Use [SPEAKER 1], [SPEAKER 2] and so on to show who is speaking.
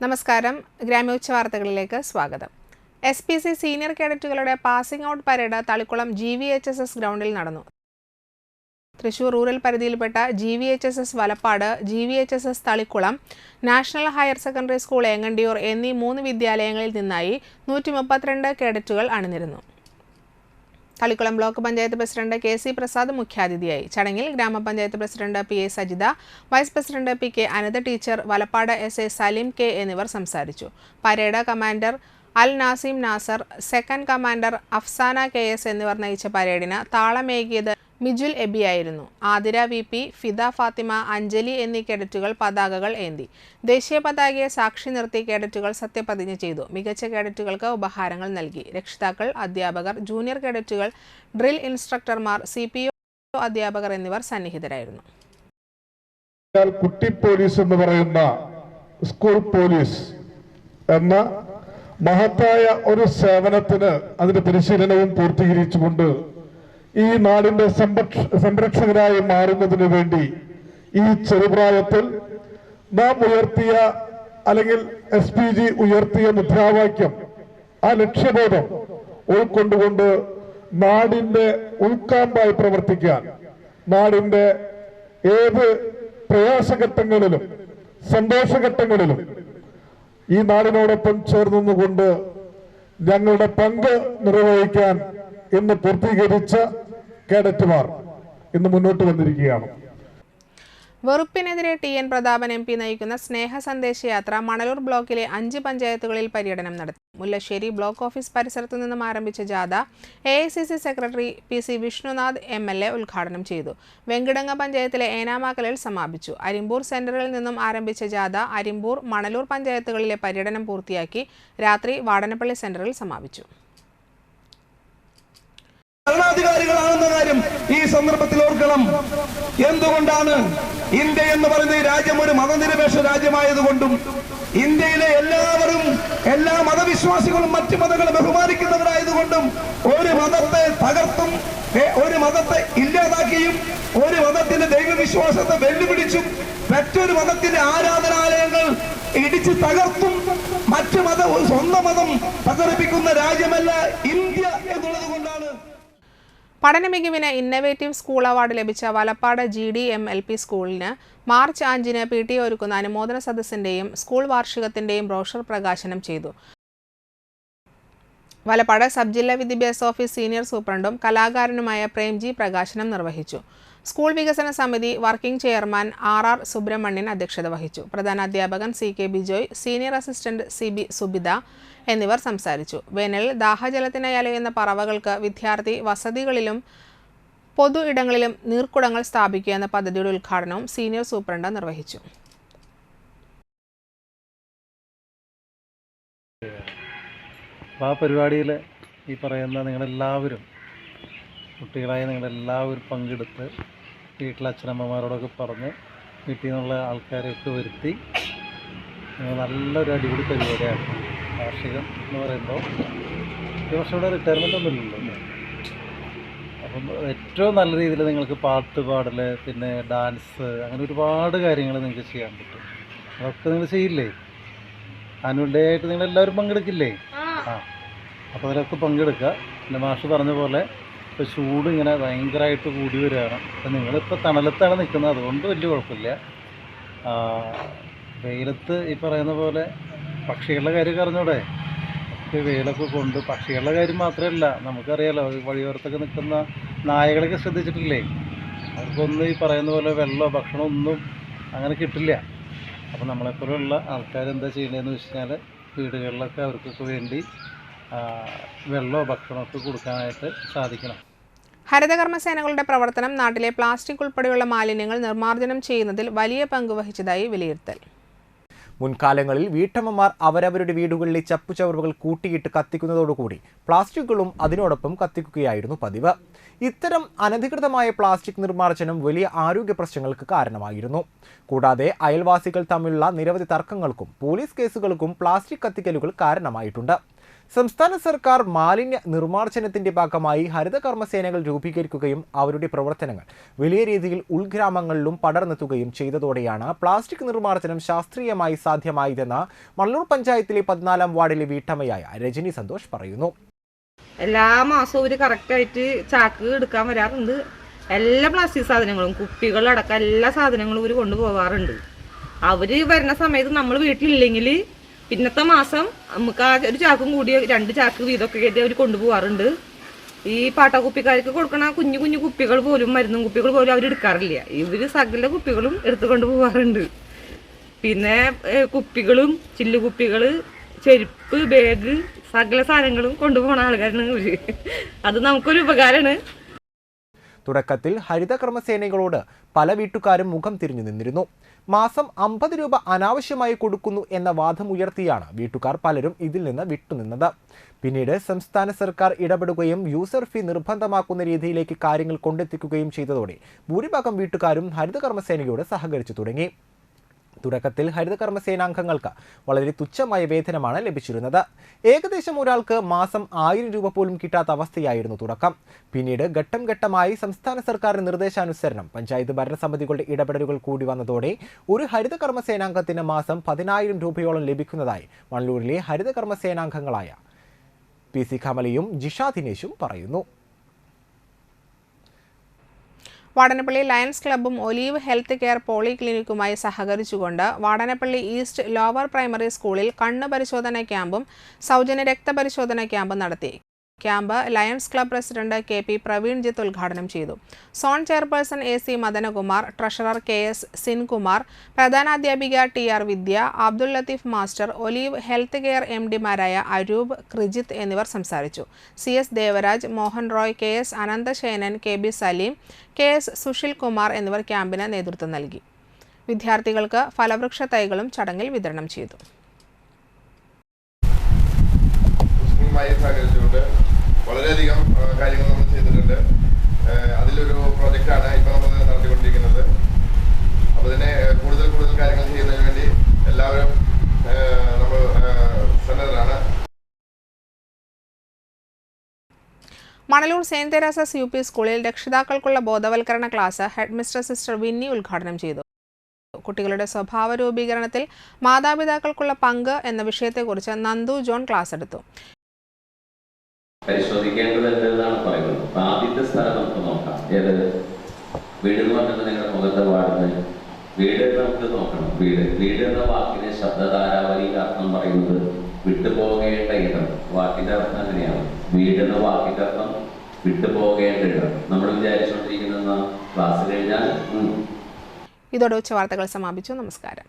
[SPEAKER 1] നമസ്കാരം. ഗ്രാമോച്ച വാർത്തകളിലേക്ക് സ്വാഗതം. SPC സീനിയർ കേഡറ്റുകളുടെ passing out parade Thalikkulam GVHSS ഗ്രൗണ്ടിൽ നടന്നു. തൃശൂർ റൂറൽ പരിധിയിൽപ്പെട്ട GVHSS Valappad, GVHSS Thalikkulam, national higher secondary school Engandiyur എന്നീ 3 വിദ്യാലയങ്ങളിൽ നിന്നായി 132 കേഡറ്റുകൾ അണിനിരന്നു. Thalikkulam block panchayat president KC Prasad മുഖ്യാതിഥിയായി. ചടങ്ങിൽ ഗ്രാമപഞ്ചായത്ത് president PA Sajitha, vice president PK Anantha teacher, Valappad SA Saleem K എന്നിവർ സംസാരിച്ചു. Parade commander Al Nasim Nasar, second commander Afsana KS എന്നിവർ നയിച്ച പരേഡിന് താളമേകിയത് മിജുൽ എബിയായിരുന്നു. ആതിര VP, ഫിദ ഫാത്തിമ, അഞ്ജലി എന്നീ കേഡറ്റുകൾ പതാകകൾ ഏന്തി. ദേശീയ പതാകയെ സാക്ഷി നിർത്തി കേഡറ്റുകൾ സത്യപ്രതിജ്ഞ ചെയ്തു. മികച്ച കേഡറ്റുകൾക്ക് ഉപഹാരങ്ങൾ നൽകി. രക്ഷിതാക്കൾ, അധ്യാപകർ, ജൂനിയർ കേഡറ്റുകൾ, ഡ്രിൽ ഇൻസ്ട്രക്ടർമാർ, CPO അധ്യാപകർ എന്നിവർ സന്നിഹിതരായിരുന്നു.
[SPEAKER 2] കുട്ടി പോലീസ് എന്ന് പറയുന്ന സ്കൂൾ പോലീസ് എന്ന മഹത്തായ ഒരു സേവനത്തിന് അതിന്റെ പരിശീലനവും പൂർത്തീകരിച്ചുകൊണ്ട് ഈ നാടിന്റെ സംരക്ഷകരായി മാറുന്നതിന് വേണ്ടി ഈ ചെറുപ്രായത്തിൽ നാം ഉയർത്തിയ അല്ലെങ്കിൽ SPG ഉയർത്തിയ മുദ്രാവാക്യം, ആ ലക്ഷ്യബോധം ഉൾക്കൊണ്ടുകൊണ്ട് നാടിന്റെ ഉൾക്കാമ്പായി പ്രവർത്തിക്കാൻ, നാടിന്റെ ഏത് പ്രയാസഘട്ടങ്ങളിലും സന്തോഷഘട്ടങ്ങളിലും ഈ നാടിനോടൊപ്പം ചേർന്നുകൊണ്ട് ഞങ്ങളുടെ പങ്ക് നിർവഹിക്കാൻ ഇന്ന് പൂർത്തീകരിച്ച കേഡറ്റുമാർ ഇന്ന് മുന്നോട്ട് വന്നിരിക്കുകയാണ്.
[SPEAKER 1] വെറുപ്പിനെതിരെ TN പ്രതാപൻ MP നയിക്കുന്ന സ്നേഹ സന്ദേശയാത്ര മണലൂർ ബ്ലോക്കിലെ 5 പഞ്ചായത്തുകളിൽ പര്യടനം നടത്തി. മുല്ലശ്ശേരി ബ്ലോക്ക് ഓഫീസ് പരിസരത്തു നിന്നും ആരംഭിച്ച ജാഥ AICC secretary PC Vishnunath MLA ഉദ്ഘാടനം ചെയ്തു. വെങ്കിടങ്ങ പഞ്ചായത്തിലെ ഏനാമാക്കലിൽ സമാപിച്ചു. അരിമ്പൂർ സെന്ററിൽ നിന്നും ആരംഭിച്ച ജാഥ അരിമ്പൂർ, മണലൂർ പഞ്ചായത്തുകളിലെ പര്യടനം പൂർത്തിയാക്കി രാത്രി വാടനപ്പള്ളി സെന്ററിൽ സമാപിച്ചു.
[SPEAKER 3] ഭരണാധികാരികളാണെന്ന കാര്യം ഈ സന്ദർഭത്തിൽ ഓർക്കണം. എന്തുകൊണ്ടാണ് ഇന്ത്യ എന്ന് പറയുന്ന ഈ രാജ്യം ഒരു മതനിരപേക്ഷ രാജ്യമായതുകൊണ്ടും ഇന്ത്യയിലെ എല്ലാവരും, എല്ലാ മതവിശ്വാസികളും മറ്റു മതങ്ങളെ ബഹുമാനിക്കുന്നവരായതുകൊണ്ടും ഒരു മതത്തെ തകർത്തും ഒരു മതത്തെ ഇല്ലാതാക്കിയും ഒരു മതത്തിന്റെ ദൈവവിശ്വാസത്തെ വെല്ലുവിളിച്ചും മറ്റൊരു മതത്തിന്റെ ആരാധനാലയങ്ങൾ ഇടിച്ചു തകർത്തും മറ്റു മതം സ്വന്തം മതം പ്രചരിപ്പിക്കുന്ന രാജ്യമല്ല ഇന്ത്യ എന്നുള്ളത് കൊണ്ടാണ്.
[SPEAKER 1] പഠന മികവിന് ഇന്നവേറ്റീവ് സ്കൂൾ അവാർഡ് ലഭിച്ച വലപ്പാട് GDM LP സ്കൂളിന് മാർച്ച് 5-ന് PTA ഒരുക്കുന്ന അനുമോദന സദസ്സിന്റെയും സ്കൂൾ വാർഷികത്തിന്റെയും ബ്രോഷർ പ്രകാശനം ചെയ്തു. വലപ്പാട് സബ് ജില്ലാ വിദ്യാഭ്യാസ ഓഫീസ് സീനിയർ സൂപ്രണ്ടും കലാകാരനുമായ പ്രേംജി പ്രകാശനം നിർവഹിച്ചു. സ്കൂൾ വികസന സമിതി വർക്കിംഗ് ചെയർമാൻ RR സുബ്രഹ്മണ്യൻ അധ്യക്ഷത വഹിച്ചു. പ്രധാന അധ്യാപകൻ CK Bijoy, senior assistant CB Subitha എന്നിവർ സംസാരിച്ചു. വേനലിൽ ദാഹജലത്തിനായി അലയുന്ന പറവകൾക്ക് വിദ്യാർത്ഥി വസതികളിലും പൊതു ഇടങ്ങളിലും നീർക്കുടങ്ങൾ സ്ഥാപിക്കുക എന്ന പദ്ധതിയുടെ ഉദ്ഘാടനവും സീനിയർ സൂപ്രണ്ട് നിർവഹിച്ചു.
[SPEAKER 4] ആ പരിപാടിയിൽ ഈ പറയുന്ന നിങ്ങളെല്ലാവരും, കുട്ടികളായ നിങ്ങളെല്ലാവരും പങ്കെടുത്ത് വീട്ടിലെ അച്ഛനമ്മമാരോടൊക്കെ പറഞ്ഞ് വീട്ടിൽ നിന്നുള്ള ആൾക്കാരെയൊക്കെ വരുത്തി നല്ലൊരു അടിപൊളി പരിപാടിയാണ്. വാർഷികം എന്ന് പറയുമ്പോൾ ഈ വർഷം ഇവിടെ റിട്ടയർമെൻ്റ് ഒന്നും ഇല്ലല്ലോ. അപ്പം ഏറ്റവും നല്ല രീതിയിൽ നിങ്ങൾക്ക് പാട്ട് പാടൽ, പിന്നെ ഡാൻസ്, അങ്ങനെ ഒരുപാട് കാര്യങ്ങൾ നിങ്ങൾക്ക് ചെയ്യാൻ പറ്റും. അതൊക്കെ നിങ്ങൾ ചെയ്യില്ലേ? ആനുവൽ ഡേ ആയിട്ട് നിങ്ങളെല്ലാവരും പങ്കെടുക്കില്ലേ? അപ്പോൾ അതിലൊക്കെ പങ്കെടുക്കുക. പിന്നെ മാഷ് പറഞ്ഞ പോലെ ഇപ്പോൾ ചൂട് ഇങ്ങനെ ഭയങ്കരമായിട്ട് കൂടി വരികയാണ്. അപ്പം നിങ്ങളിപ്പോൾ തണലത്താണ് നിൽക്കുന്നത്, അതുകൊണ്ട് വലിയ കുഴപ്പമില്ല. വെയിലത്ത് ഈ പറയുന്ന പോലെ പക്ഷികളുടെ കാര്യം അറിഞ്ഞൂടെ? ഒക്കെ വെയിലൊക്കെ കൊണ്ട് പക്ഷികളുടെ കാര്യം മാത്രമല്ല, നമുക്കറിയാലോ വഴിയോരത്തൊക്കെ നിൽക്കുന്ന നായകളൊക്കെ ശ്രദ്ധിച്ചിട്ടില്ലേ? അവർക്കൊന്നും ഈ പറയുന്ന പോലെ വെള്ളമോ ഭക്ഷണമോ ഒന്നും അങ്ങനെ കിട്ടില്ല. അപ്പോൾ നമ്മളെപ്പോലുള്ള ആൾക്കാർ എന്താ ചെയ്യേണ്ടതെന്ന് വെച്ച് കഴിഞ്ഞാൽ വീടുകളിലൊക്കെ അവർക്കൊക്കെ വേണ്ടി വെള്ളമോ ഭക്ഷണമൊക്കെ കൊടുക്കാനായിട്ട് സാധിക്കണം.
[SPEAKER 1] ഹരിതകർമ്മസേനകളുടെ പ്രവർത്തനം നാട്ടിലെ പ്ലാസ്റ്റിക് ഉൾപ്പെടെയുള്ള മാലിന്യങ്ങൾ നിർമ്മാർജ്ജനം ചെയ്യുന്നതിൽ വലിയ പങ്ക് വഹിച്ചതായി വിലയിരുത്തൽ.
[SPEAKER 5] മുൻകാലങ്ങളിൽ വീട്ടമ്മമാർ അവരവരുടെ വീടുകളിലെ ചപ്പുചവറുകൾ കൂട്ടിയിട്ട് കത്തിക്കുന്നതോടുകൂടി പ്ലാസ്റ്റിക്കുകളും അതിനോടൊപ്പം കത്തിക്കുകയായിരുന്നു പതിവ്. ഇത്തരം അനധികൃതമായ പ്ലാസ്റ്റിക് നിർമ്മാർജ്ജനം വലിയ ആരോഗ്യ പ്രശ്നങ്ങൾക്ക് കാരണമായിരുന്നു. കൂടാതെ അയൽവാസികൾ തമ്മിലുള്ള നിരവധി തർക്കങ്ങൾക്കും പോലീസ് കേസുകൾക്കും പ്ലാസ്റ്റിക് കത്തിക്കലുകൾ കാരണമായിട്ടുണ്ട്. സംസ്ഥാന സർക്കാർ മാലിന്യ നിർമ്മാർജ്ജനത്തിന്റെ ഭാഗമായി ഹരിത കർമ്മസേനകൾ രൂപീകരിക്കുകയും അവരുടെ പ്രവർത്തനങ്ങൾ വലിയ രീതിയിൽ ഉൾഗ്രാമങ്ങളിലും പടർന്നെത്തുകയും ചെയ്തതോടെയാണ് പ്ലാസ്റ്റിക് നിർമ്മാർജ്ജനം ശാസ്ത്രീയമായി സാധ്യമായതെന്ന് മണലൂർ പഞ്ചായത്തിലെ 14-ാം വാർഡിലെ വീട്ടമ്മയായ രജനി സന്തോഷ് പറയുന്നു.
[SPEAKER 6] എല്ലാ മാസവും ഒരു കറക്റ്റായിട്ട് ചാക്ക് എടുക്കാൻ വരാറുണ്ട്. എല്ലാ പ്ലാസ്റ്റിക് സാധനങ്ങളും കുപ്പികളടക്കം എല്ലാ സാധനങ്ങളും ഇവർ കൊണ്ടുപോകാറുണ്ട്. അവർ വരുന്ന സമയത്ത് നമ്മൾ വീട്ടിലില്ലെങ്കിൽ പിന്നത്തെ മാസം നമുക്ക് ആ ഒരു ചാക്കും കൂടി 2 ചാക്ക് വീതമൊക്കെ കയറ്റി അവർ കൊണ്ടുപോകാറുണ്ട്. ഈ പാട്ടക്കുപ്പിക്കാർക്ക് കൊടുക്കണ കുഞ്ഞു കുഞ്ഞു കുപ്പികൾ പോലും മരുന്നും കുപ്പികൾ പോലും അവർ എടുക്കാറില്ല. ഇവർ സകല കുപ്പികളും എടുത്തുകൊണ്ട് പോകാറുണ്ട്. പിന്നെ കുപ്പികളും ചില്ലുകുപ്പികൾ, ചെരുപ്പ്, ബാഗ്, സകല സാധനങ്ങളും കൊണ്ടുപോകുന്ന ആൾക്കാരാണ് ഇവർ. അത് നമുക്കൊരു ഉപകാരമാണ്.
[SPEAKER 5] തുടക്കത്തിൽ ഹരിത കർമ്മസേനകളോട് പല വീട്ടുകാരും മുഖം തിരിഞ്ഞു നിന്നിരുന്നു. മാസം 50 രൂപ അനാവശ്യമായി കൊടുക്കുന്നു എന്ന വാദമുയർത്തിയാണ് വീട്ടുകാർ പലരും ഇതിൽ നിന്ന് വിട്ടുനിന്നത്. പിന്നീട് സംസ്ഥാന സർക്കാർ ഇടപെടുകയും യൂസർ ഫീ നിർബന്ധമാക്കുന്ന രീതിയിലേക്ക് കാര്യങ്ങൾ കൊണ്ടെത്തിക്കുകയും ചെയ്തതോടെ ഭൂരിഭാഗം വീട്ടുകാരും ഹരിത കർമ്മസേനയോട് സഹകരിച്ചു തുടങ്ങി. തുടക്കത്തിൽ ഹരിത കർമ്മസേനാംഗങ്ങൾക്ക് വളരെ തുച്ഛമായ വേതനമാണ് ലഭിച്ചിരുന്നത്. ഏകദേശം ഒരാൾക്ക് മാസം 1000 രൂപ പോലും കിട്ടാത്ത അവസ്ഥയായിരുന്നു തുടക്കം. പിന്നീട് ഘട്ടം ഘട്ടമായി സംസ്ഥാന സർക്കാരിന്റെ നിർദ്ദേശാനുസരണം പഞ്ചായത്ത് ഭരണസമിതികളുടെ ഇടപെടലുകൾ കൂടി വന്നതോടെ ഒരു ഹരിത കർമ്മസേനാംഗത്തിന് മാസം 10,000 രൂപയോളം ലഭിക്കുന്നതായി മണലൂരിലെ ഹരിത കർമ്മസേനാംഗങ്ങളായ PC കമലയും ജിഷ ദിനേശും പറയുന്നു.
[SPEAKER 1] വാടനപ്പള്ളി ലയൺസ് ക്ലബ്ബും ഒലീവ് ഹെൽത്ത് കെയർ പോളിക്ലിനിക്കുമായി സഹകരിച്ചുകൊണ്ട് വാടനപ്പള്ളി ഈസ്റ്റ് ലോവർ പ്രൈമറി സ്കൂളിൽ കണ്ണ് പരിശോധന ക്യാമ്പും സൗജന്യ രക്തപരിശോധന ക്യാമ്പും നടത്തി. Camp lions club president KP Praveenjith ഉദ്ഘാടനം ചെയ്തു. Zone chairperson AC Madanakumar, treasurer KS Sinkumar, പ്രധാനാധ്യാപിക TR Vidya, Abdul Latheef master, olive health care MD-മാരായ അരൂപ്, ക്രിജിത്ത് എന്നിവർ സംസാരിച്ചു. CS Devaraj, Mohan Roy, KS അനന്തശേനൻ, KB Saleem, KS Sushil Kumar എന്നിവർ ക്യാമ്പിന് നേതൃത്വം നൽകി. വിദ്യാർത്ഥികൾക്ക് ഫലവൃക്ഷ തൈകളും ചടങ്ങിൽ വിതരണം ചെയ്തു.
[SPEAKER 7] വളരെയധികം കാര്യങ്ങൾ നമ്മൾ ചെയ്തിട്ടുണ്ട്. അതിലൊരു പ്രോജക്റ്റാണ് ഇപ്പോൾ നമ്മൾ നടത്തിക്കൊണ്ടിരിക്കുന്നത്. അപ്പോൾ ഇതിനെ കൂടുതൽ കാര്യങ്ങൾ ചെയ്യുന്നതിന് വേണ്ടി എല്ലാവരും നമ്മൾ സന്നദ്ധരാണ്.
[SPEAKER 1] മണലൂർ സെന്റ് തെരേസസ് UP സ്കൂളിൽ രക്ഷിതാക്കൾക്കുള്ള ബോധവൽക്കരണ ക്ലാസ് ഹെഡ്മിസ്ട്രസ് സിസ്റ്റർ വിന്നി ഉദ്ഘാടനം ചെയ്തു. കുട്ടികളുടെ സ്വഭാവ രൂപീകരണത്തിൽ മാതാപിതാക്കൾക്കുള്ള പങ്ക് എന്ന വിഷയത്തെക്കുറിച്ച് നന്ദു ജോൺ ക്ലാസ് എടുത്തു.
[SPEAKER 8] പരിശോധിക്കേണ്ടതുണ്ട് എന്നാണ് പറയുന്നത്. അപ്പൊ ആദ്യത്തെ സ്ഥലം നമുക്ക് നോക്കാം. ഏത് വീട് എന്ന് പറഞ്ഞിട്ട് നിങ്ങളുടെ മുഖത്തെ പാടുന്നത് വീട് നമുക്ക് നോക്കണം. വീട് എന്ന വാക്കിന് ശബ്ദധാരാവലി അർത്ഥം പറയുന്നത് വിട്ടുപോകേണ്ട ഇടം. വാക്കിന്റെ അർത്ഥം അങ്ങനെയാണ്. വീട് എന്ന വാക്കിന്റെ അർത്ഥം വിട്ടുപോകേണ്ട ഇടം. നമ്മൾ വിചാരിച്ചുകൊണ്ടിരിക്കുന്ന ക്ലാസ് കഴിഞ്ഞാൽ.
[SPEAKER 1] ഇതോടെ ഉച്ചവാർത്തകൾ സമാപിച്ചു. നമസ്കാരം.